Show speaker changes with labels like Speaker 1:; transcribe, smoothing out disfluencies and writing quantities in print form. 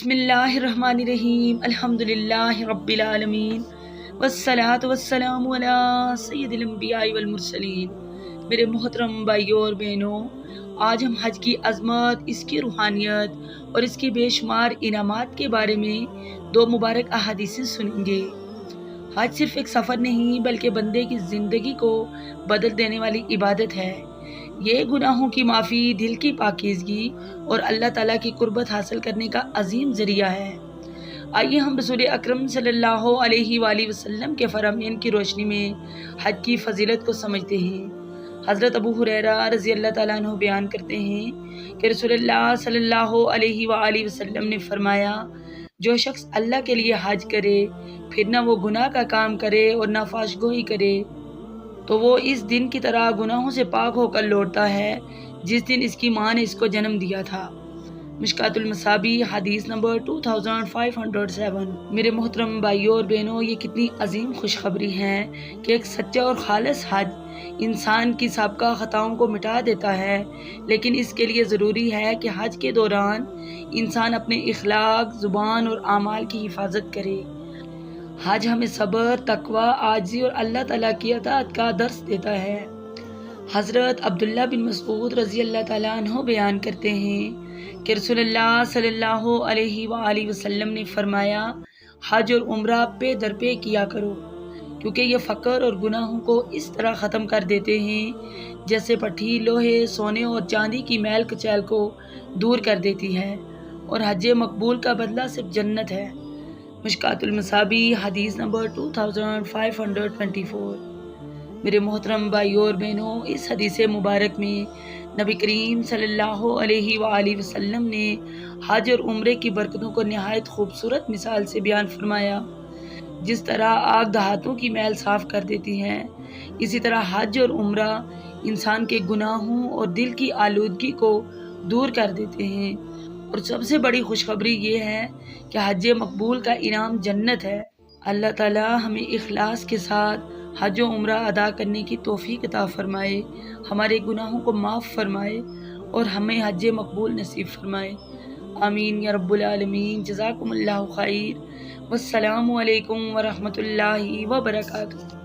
Speaker 1: बिस्मिल्लाहिर्रहमानिर्रहीम अल्हम्दुलिल्लाहि रब्बिल आलमीन वस्सलातु वस्सलामु अला सय्यिदिल अंबिया'i वल मुरसलीन। मेरे मोहतरम भाइयों और बहनों, आज हम हज की अज़मत, इसकी रूहानियत और इसके बेशुमार इनामात के बारे में दो मुबारक अहादीसें सुनेंगे। हज सिर्फ एक सफ़र नहीं बल्कि बंदे की ज़िंदगी को बदल देने वाली इबादत है। ये गुनाहों की माफ़ी, दिल की पाकीज़गी और अल्लाह ताला की कुर्बत हासिल करने का अजीम ज़रिया है। आइए हम रसूल अकरम सल्लल्लाहु अलैहि वसल्लम के फरमान की रोशनी में हज की फजीलत को समझते हैं। हज़रत अबू हुरैरा रज़ी अल्लाह ताला अन्हु बयान करते हैं कि रसूलुल्लाह सल्लल्लाहु अलैहि वसल्लम ने फरमाया, जो शख्स अल्लाह के लिए हज करे, फिर ना वो गुनाह का काम करे और ना फाशगोई करे, तो वो इस दिन की तरह गुनाहों से पाक होकर लौटता है जिस दिन इसकी माँ ने इसको जन्म दिया था। मिशकातुल मसाबी हदीस नंबर 2507। मेरे मोहतरम भाइयों और बहनों, ये कितनी अजीम खुशखबरी है कि एक सच्चा और खालिस हज इंसान की साबका ख़ताओं को मिटा देता है। लेकिन इसके लिए ज़रूरी है कि हज के दौरान इंसान अपने इखलाक, ज़ुबान और आमाल की हिफाजत करे। हज हमें सब्र, तकवा, आजिज़ी और अल्लाह ताला की अताअत का दर्स देता है। हज़रत अब्दुल्ला बिन मसूद रज़ी अल्लाह ताला अन्हु बयान करते हैं कि रसूलुल्लाह सल्लल्लाहु अलैहि वसल्लम ने फरमाया, हज और उम्रा पे दर पे किया करो, क्योंकि ये फ़क्र और गुनाहों को इस तरह ख़त्म कर देते हैं जैसे पट्टी लोहे, सोने और चांदी की मैल कुचैल को दूर कर देती है, और हज मकबूल का बदला सिर्फ जन्नत है। मिशकातुल मसाबी हदीस नंबर 2524। मेरे मोहतरम भाइयों और बहनों, इस हदीस मुबारक में नबी करीम सल्लल्लाहु अलैहि वसल्लम ने हज और उम्रे की बरकतों को नहायत खूबसूरत मिसाल से बयान फरमाया। जिस तरह आग दहातों की मैल साफ़ कर देती हैं, इसी तरह हज और उम्रा इंसान के गुनाहों और दिल की आलूदगी को दूर कर देते हैं। और सबसे बड़ी खुशखबरी ये है कि हज मकबूल का इनाम जन्नत है। अल्लाह ताला हमें इखलास के साथ हज और उम्रा अदा करने की तौफीक अता फरमाए, हमारे गुनाहों को माफ़ फरमाए और हमें हज मकबूल नसीब फरमाए। आमीन या रब्बुल आलमीन। जज़ाकुमुल्लाहु खैर। वस्सलामु अलैकुम व रहमतुल्लाहि व बरकातुहू।